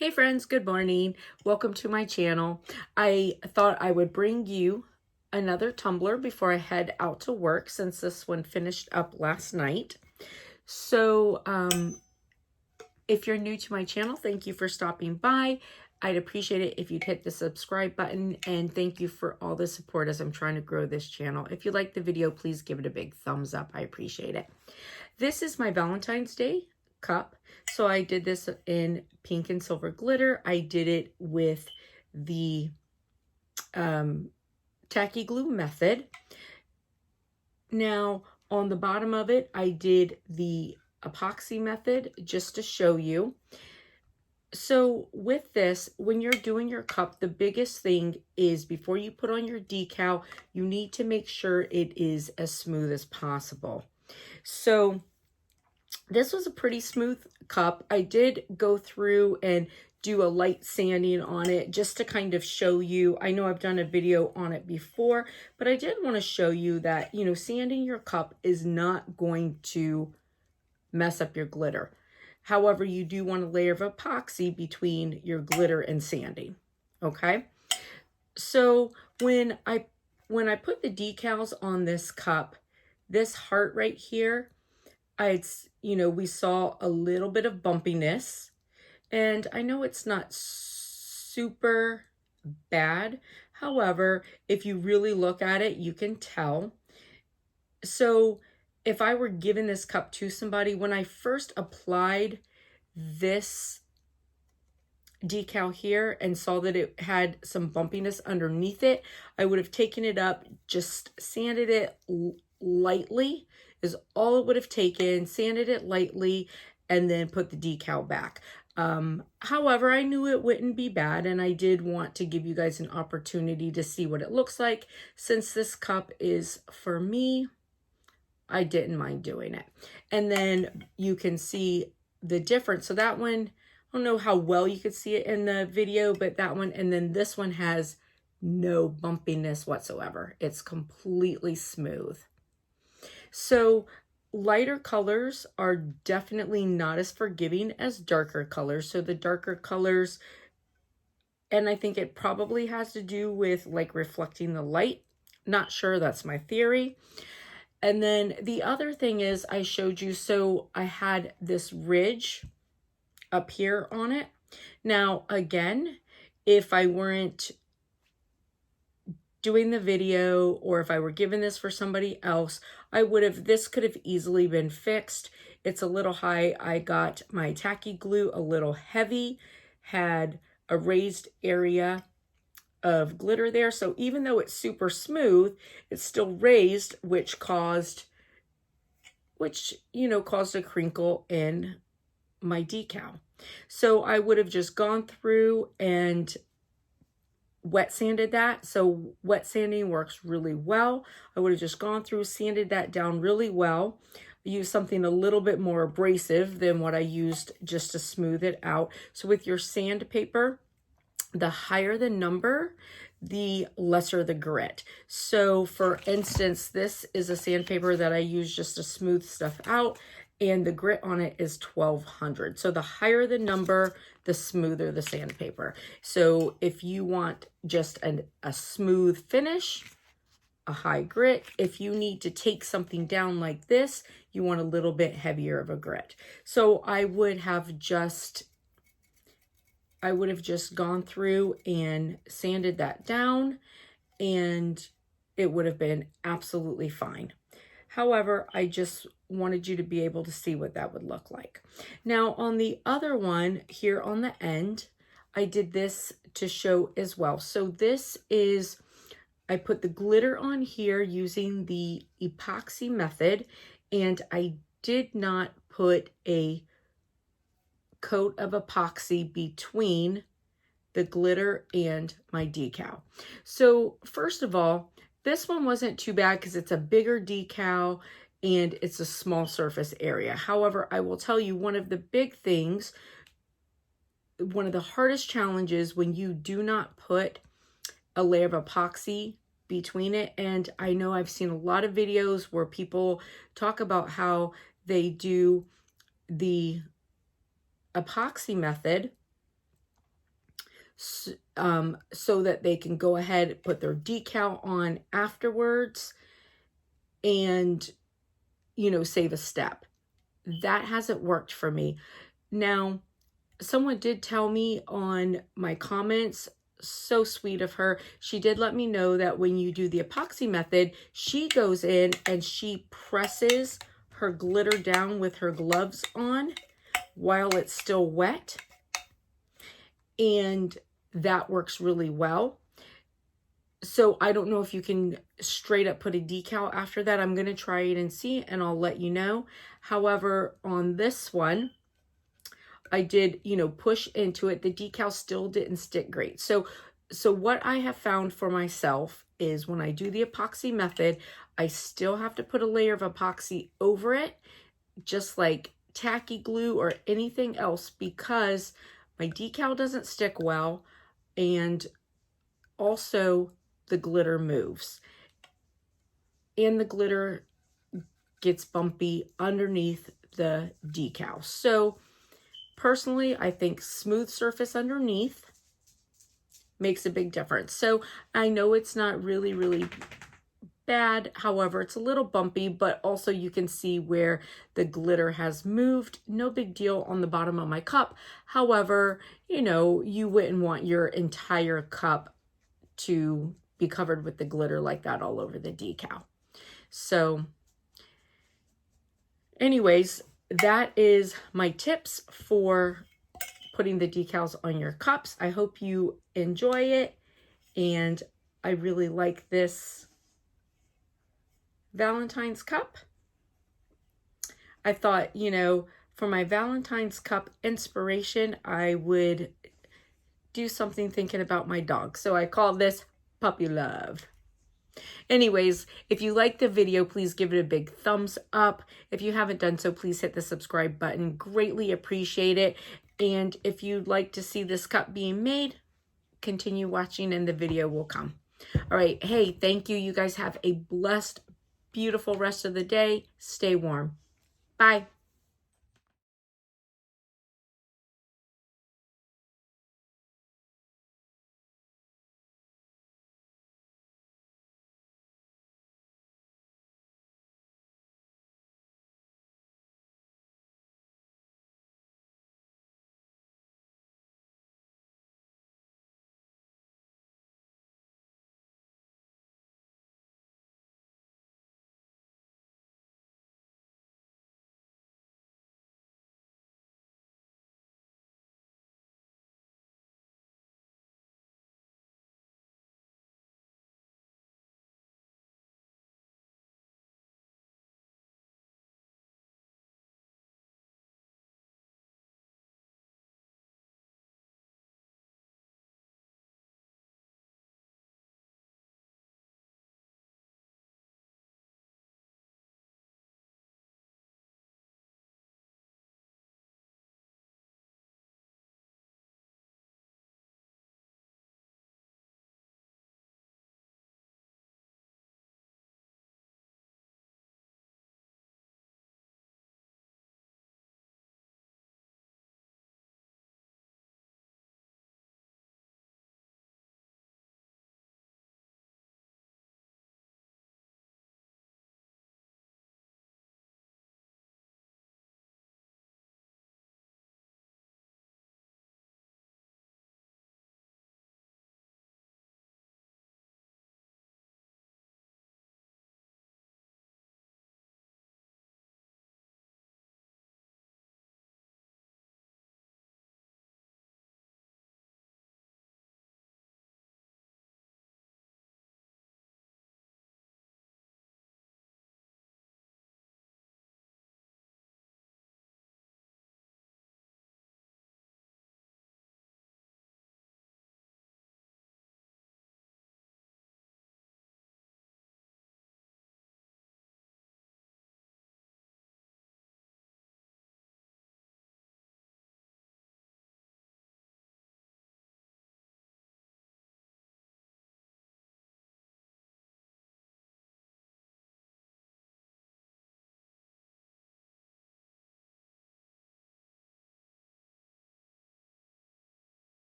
Hey friends, good morning. Welcome to my channel. I thought I would bring you another tumbler before I head out to work since this one finished up last night. So if you're new to my channel, thank you for stopping by. I'd appreciate it if you'd hit the subscribe button, and thank you for all the support as I'm trying to grow this channel. If you like the video, please give it a big thumbs up. I appreciate it. This is my Valentine's Day cup. So I did this in pink and silver glitter. I did it with the tacky glue method. Now on the bottom of it, I did the epoxy method just to show you. So with this, when you're doing your cup, the biggest thing is before you put on your decal, you need to make sure it is as smooth as possible. So this was a pretty smooth cup. I did go through and do a light sanding on it just to kind of show you. I know I've done a video on it before, but I did want to show you that, you know, sanding your cup is not going to mess up your glitter. However, you do want a layer of epoxy between your glitter and sanding, okay? So when I put the decals on this cup, this heart right here, we saw a little bit of bumpiness, and I know it's not super bad. However, if you really look at it, you can tell. So if I were giving this cup to somebody, when I first applied this decal here and saw that it had some bumpiness underneath it, I would have taken it up, just sanded it lightly is all it would have taken, sanded it lightly, and then put the decal back. However, I knew it wouldn't be bad, and I did want to give you guys an opportunity to see what it looks like. Since this cup is for me, I didn't mind doing it. And then you can see the difference. So that one, I don't know how well you could see it in the video, but that one, and then this one has no bumpiness whatsoever. It's completely smooth. So lighter colors are definitely not as forgiving as darker colors. So the darker colors, and I think it probably has to do with like reflecting the light. Not sure, that's my theory. And then the other thing is I showed you, so I had this ridge up here on it. Now, again, if I weren't doing the video, or if I were giving this for somebody else, this could have easily been fixed. It's a little high. I got my tacky glue a little heavy, had a raised area of glitter there. So even though it's super smooth, it's still raised, which caused a crinkle in my decal. So I would have just gone through and wet sanded that. So wet sanding works really well. I would have just gone through, sanded that down really well. Use something a little bit more abrasive than what I used just to smooth it out. So with your sandpaper, the higher the number, the lesser the grit. So for instance, this is a sandpaper that I use just to smooth stuff out, and the grit on it is 1200. So the higher the number, the smoother the sandpaper. So if you want just a smooth finish, a high grit. If you need to take something down like this, you want a little bit heavier of a grit. So I would have just gone through and sanded that down, and it would have been absolutely fine. However, I just wanted you to be able to see what that would look like. Now on the other one here on the end, I did this to show as well. So this is, I put the glitter on here using the epoxy method, and I did not put a coat of epoxy between the glitter and my decal. So first of all, this one wasn't too bad because it's a bigger decal and it's a small surface area. However, I will tell you, one of the big things, one of the hardest challenges when you do not put a layer of epoxy between it, and I know I've seen a lot of videos where people talk about how they do the epoxy method so that they can go ahead and put their decal on afterwards and, you know, save a step. That hasn't worked for me. Now, someone did tell me on my comments, so sweet of her, she did let me know that when you do the epoxy method, she goes in and she presses her glitter down with her gloves on while it's still wet. And that works really well. So I don't know if you can straight up put a decal after that. I'm going to try it and see, and I'll let you know. However, on this one, I did, you know, push into it. The decal still didn't stick great. So what I have found for myself is when I do the epoxy method, I still have to put a layer of epoxy over it, just like tacky glue or anything else, because my decal doesn't stick well, and also the glitter moves. And the glitter gets bumpy underneath the decal. So personally, I think smooth surface underneath makes a big difference. So I know it's not really, really bad. However, it's a little bumpy, but also you can see where the glitter has moved. No big deal on the bottom of my cup. However, you know, you wouldn't want your entire cup to be covered with the glitter like that all over the decal. So anyways, that is my tips for putting the decals on your cups. I hope you enjoy it, and I really like this Valentine's cup. I thought, you know, for my Valentine's cup inspiration, I would do something thinking about my dog. So I call this Puppy Love. Anyways, if you like the video, please give it a big thumbs up. If you haven't done so, please hit the subscribe button. Greatly appreciate it. And if you'd like to see this cup being made, continue watching and the video will come. All right. Hey, thank you. You guys have a blessed, beautiful rest of the day. Stay warm. Bye.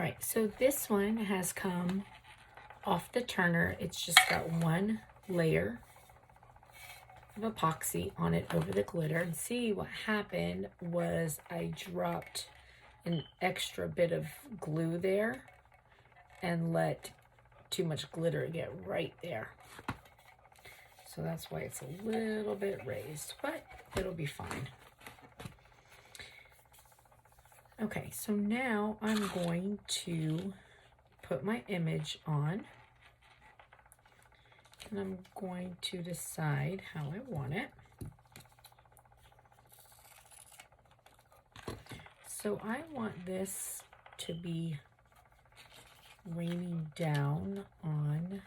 All right, so this one has come off the turner. It's just got one layer of epoxy on it over the glitter. And see, what happened was I dropped an extra bit of glue there and let too much glitter get right there. So that's why it's a little bit raised, but it'll be fine. Okay, so now I'm going to put my image on, and I'm going to decide how I want it. So I want this to be raining down on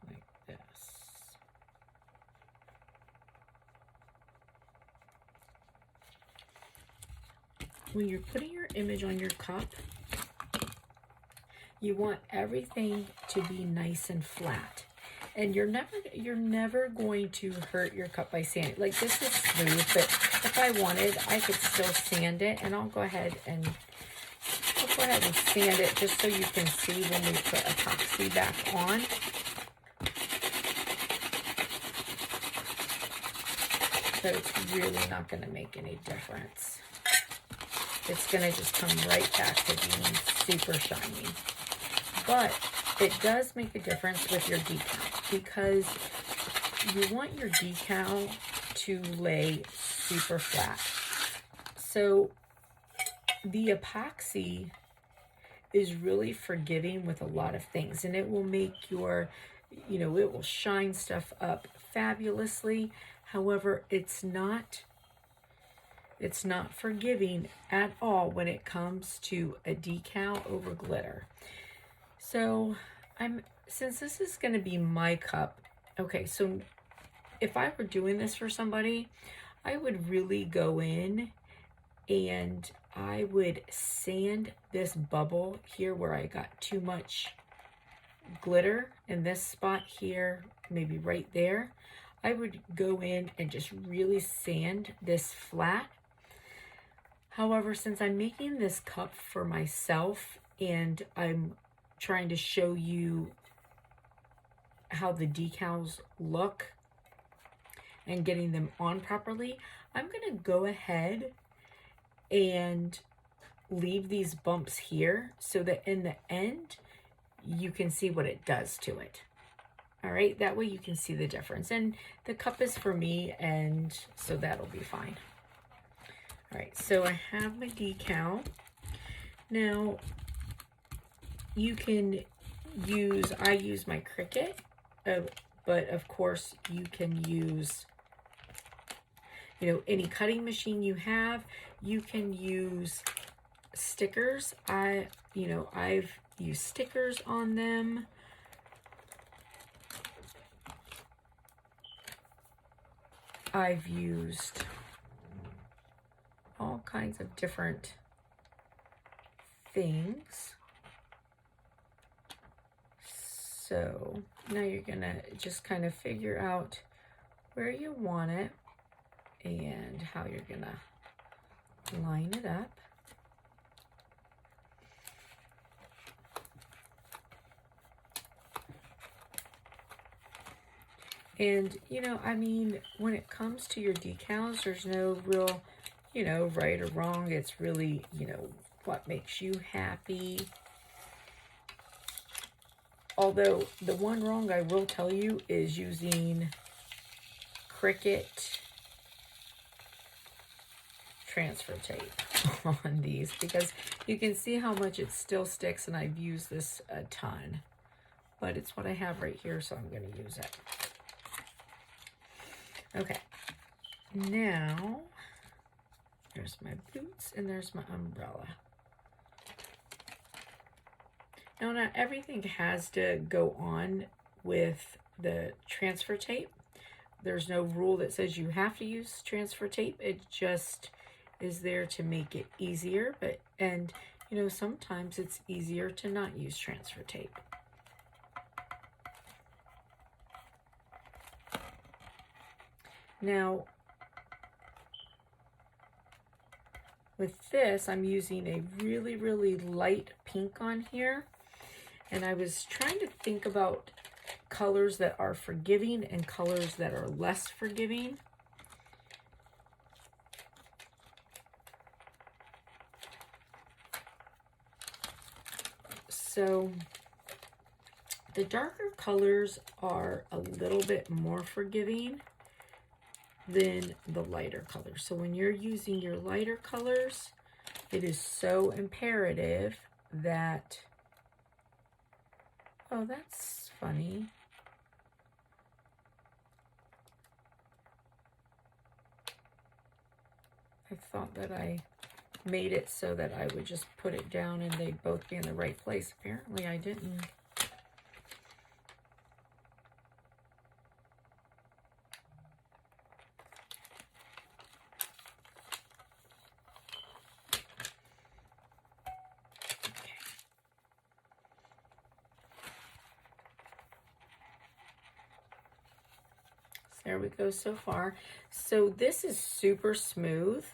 like this. When you're putting your image on your cup, you want everything to be nice and flat. And you're never going to hurt your cup by sanding. Like, this is smooth, but if I wanted, I could still sand it, and I'll go ahead and sand it just so you can see when we put epoxy back on. But it's really not going to make any difference. It's going to just come right back to being super shiny. But it does make a difference with your decal, because you want your decal to lay super flat. So the epoxy is really forgiving with a lot of things, and it will make your, it will shine stuff up fabulously. However, it's not forgiving at all when it comes to a decal over glitter. So since this is going to be my cup, okay, so if I were doing this for somebody, I would really go in and I would sand this bubble here where I got too much glitter in this spot here, maybe right there. I would go in and just really sand this flat. However, since I'm making this cup for myself and I'm trying to show you how the decals look and getting them on properly, I'm going to go ahead and leave these bumps here so that in the end you can see what it does to it. All right, that way you can see the difference. And the cup is for me, and so that'll be fine. All right, so I have my decal. Now, you can use, I use my Cricut, but of course you can use, any cutting machine you have. You can use stickers. I've used stickers on them. I've used all kinds of different things. So now you're gonna just kind of figure out where you want it and how you're gonna line it up. And, when it comes to your decals, there's no real, right or wrong. It's really, what makes you happy. Although the one wrong I will tell you is using Cricut transfer tape on these, because you can see how much it still sticks, and I've used this a ton. But it's what I have right here, so I'm going to use it. Okay, now there's my boots and there's my umbrella. Now, not everything has to go on with the transfer tape. There's no rule that says you have to use transfer tape. It just, is there to make it easier, and you know, sometimes it's easier to not use transfer tape. Now, with this, I'm using a really, really light pink on here. And I was trying to think about colors that are forgiving and colors that are less forgiving. So the darker colors are a little bit more forgiving than the lighter colors. So when you're using your lighter colors, it is so imperative that, oh, that's funny. I thought that I made it so that I would just put it down and they'd both be in the right place. Apparently I didn't. There we go so far. So this is super smooth.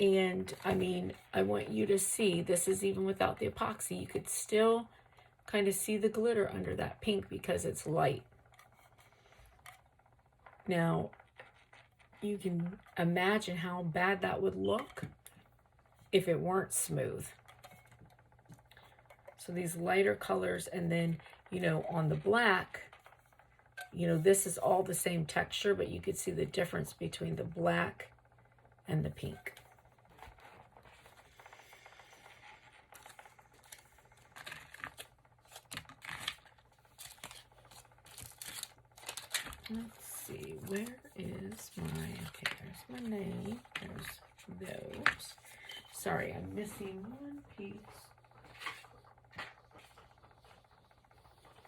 And I mean, I want you to see, this is even without the epoxy. You could still kind of see the glitter under that pink because it's light. Now, you can imagine how bad that would look if it weren't smooth. So these lighter colors, and then, you know, on the black, you know, this is all the same texture, but you could see the difference between the black and the pink. Let's see, where is my, okay, there's my name, there's those. Sorry, I'm missing one piece.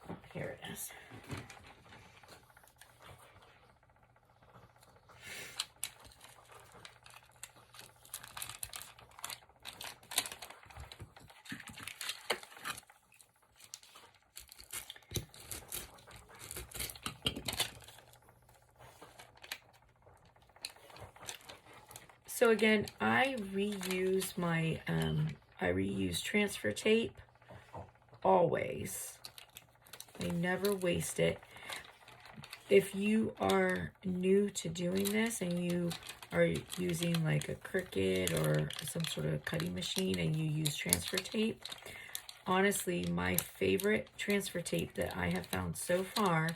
Oh, here it is. So again, I reuse my, I reuse transfer tape always. I never waste it. If you are new to doing this and you are using like a Cricut or some sort of cutting machine and you use transfer tape, honestly, my favorite transfer tape that I have found so far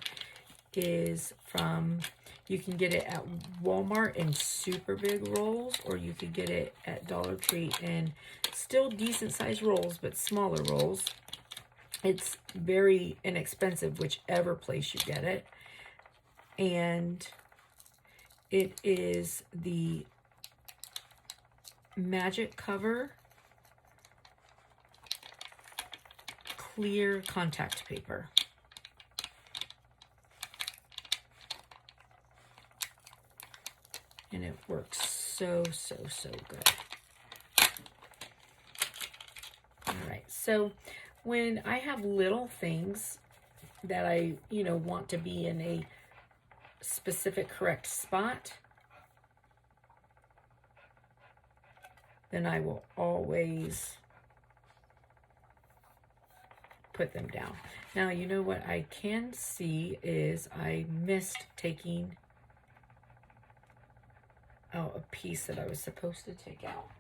is from, you can get it at Walmart in super big rolls, or you could get it at Dollar Tree in still decent sized rolls, but smaller rolls. It's very inexpensive, whichever place you get it. And it is the Magic Cover clear contact paper. And it works so good. All right, so when I have little things that I, you know, want to be in a specific correct spot, then I will always put them down. Now, you know what I can see is I missed taking out a piece that I was supposed to take out.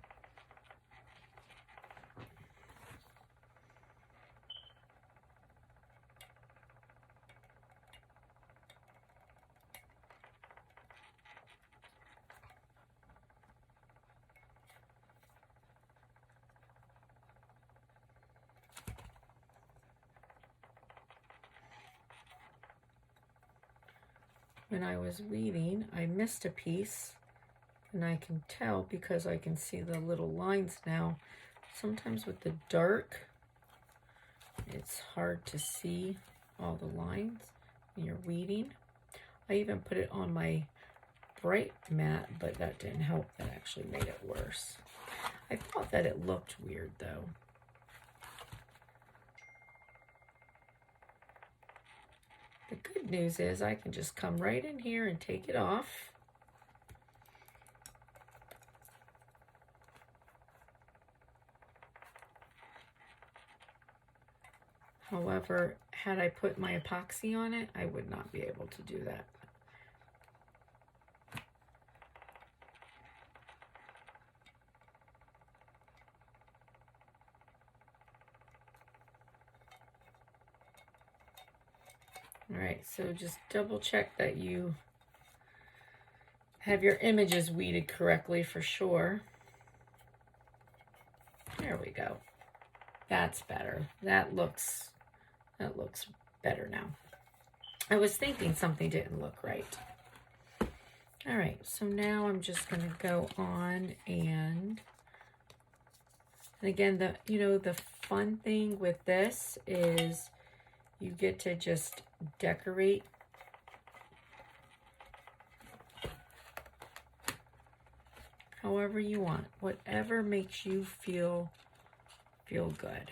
When I was weeding, I missed a piece. And I can tell because I can see the little lines now. Sometimes with the dark, it's hard to see all the lines when you're weeding. I even put it on my bright matte, but that didn't help. That actually made it worse. I thought that it looked weird though. The good news is I can just come right in here and take it off. However, had I put my epoxy on it, I would not be able to do that. All right, so just double check that you have your images weeded correctly for sure. There we go. That's better. That looks better now. I was thinking something didn't look right. All right, so now I'm just gonna go on and again, the fun thing with this is you get to just decorate however you want, whatever makes you feel good.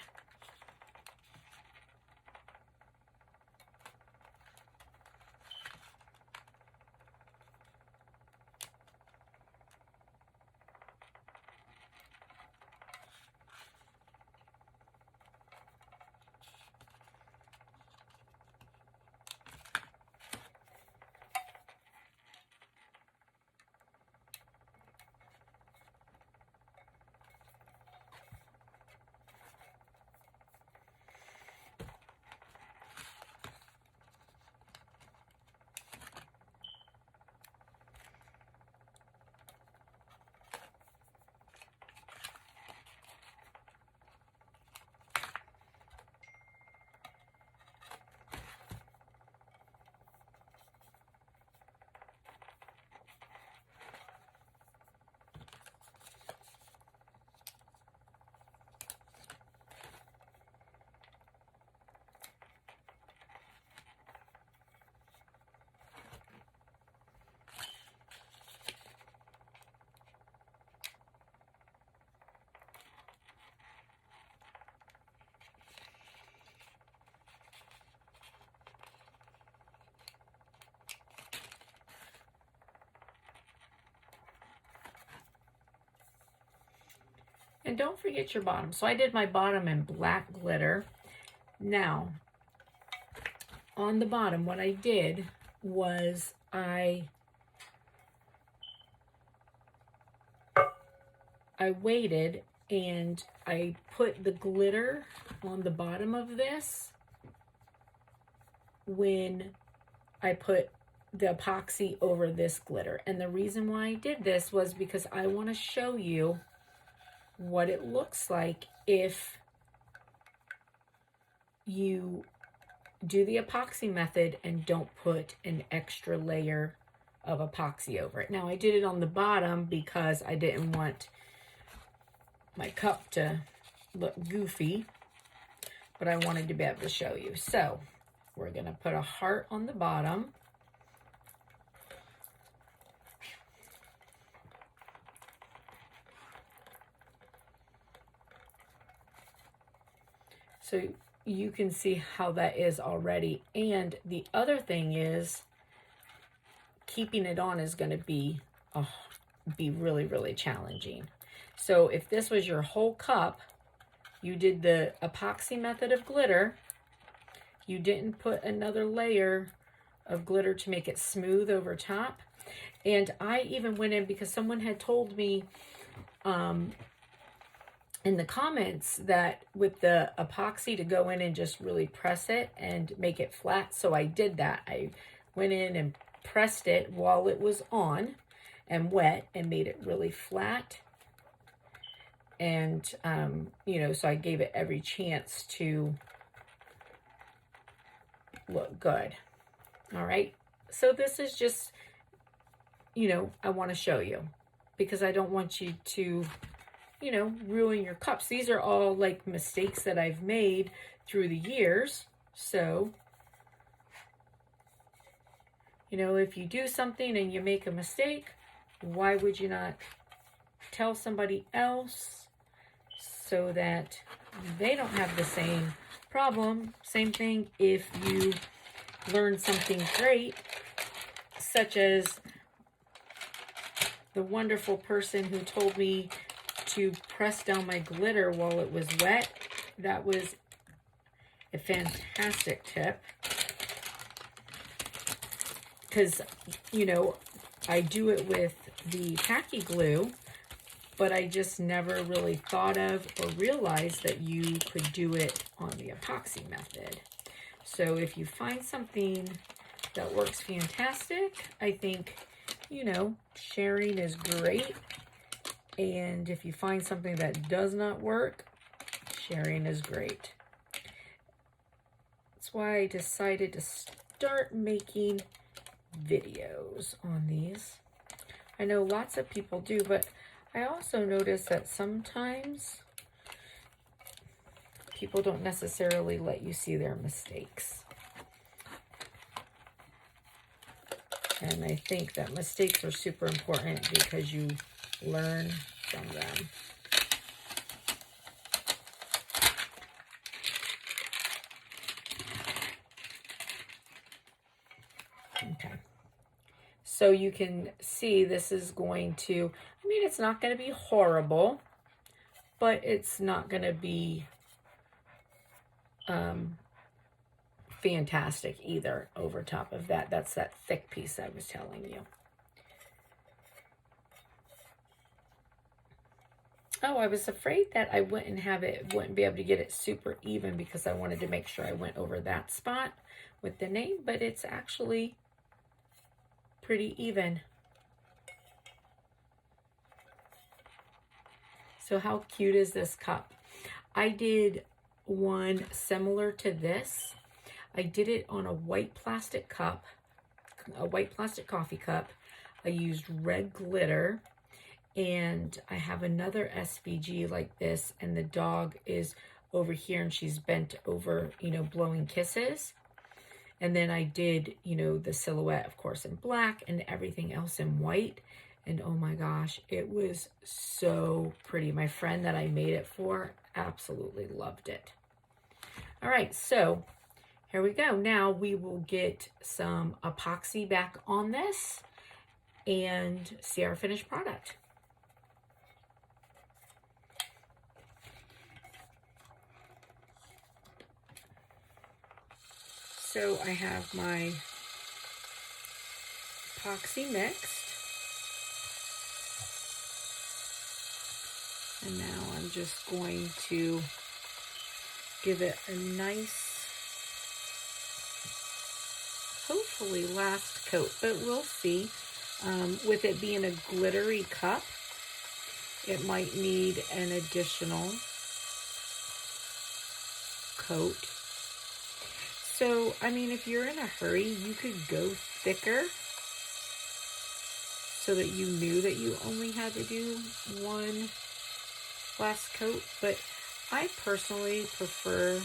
And don't forget your bottom. So I did my bottom in black glitter. Now, on the bottom, what I did was I waited and I put the glitter on the bottom of this when I put the epoxy over this glitter. And the reason why I did this was because I want to show you what it looks like if you do the epoxy method and don't put an extra layer of epoxy over it. Now I did it on the bottom because I didn't want my cup to look goofy, but I wanted to be able to show you. So we're gonna put a heart on the bottom. So you can see how that is already. And the other thing is keeping it on is going to be really, really challenging. So if this was your whole cup, you did the epoxy method of glitter, you didn't put another layer of glitter to make it smooth over top. And I even went in because someone had told me in the comments that with the epoxy to go in and just really press it and make it flat. So I did that. I went in and pressed it while it was on and wet and made it really flat. And, you know, so I gave it every chance to look good. All right. So this is just, you know, I want to show you because I don't want you to, you know, ruin your cups. These are all like mistakes that I've made through the years. So, You know, if you do something and you make a mistake, why would you not tell somebody else so that they don't have the same problem? Same thing if you learn something great, such as the wonderful person who told me to press down my glitter while it was wet. That was a fantastic tip. Because, you know, I do it with the tacky glue, but I just never really thought of or realized that you could do it on the epoxy method. So if you find something that works fantastic, I think, you know, sharing is great. And if you find something that does not work, sharing is great. That's why I decided to start making videos on these. I know lots of people do, but I also notice that sometimes people don't necessarily let you see their mistakes. And I think that mistakes are super important because you learn from them. Okay. So you can see this is going to, I mean, it's not going to be horrible, but it's not going to be fantastic either over top of that. That's that thick piece I was telling you. Oh, I was afraid that I wouldn't be able to get it super even because I wanted to make sure I went over that spot with the name, but it's actually pretty even. So how cute is this cup? I did one similar to this. I did it on a white plastic cup, a white plastic coffee cup. I used red glitter, and I have another SVG like this, and the dog is over here and she's bent over, you know, blowing kisses. And then I did, you know, the silhouette, of course, in black and everything else in white. And oh my gosh, it was so pretty. My friend that I made it for absolutely loved it. All right, so here we go. Now we will get some epoxy back on this and see our finished product. So I have my epoxy mixed. And now I'm just going to give it a nice, hopefully last coat, but we'll see. With it being a glittery cup, it might need an additional coat. So, I mean, if you're in a hurry, you could go thicker so that you knew that you only had to do one last coat. But I personally prefer,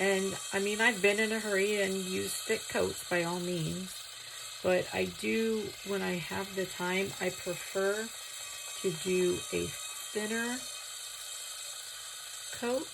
and I mean, I've been in a hurry and used thick coats by all means, but I do, when I have the time, I prefer to do a thinner coat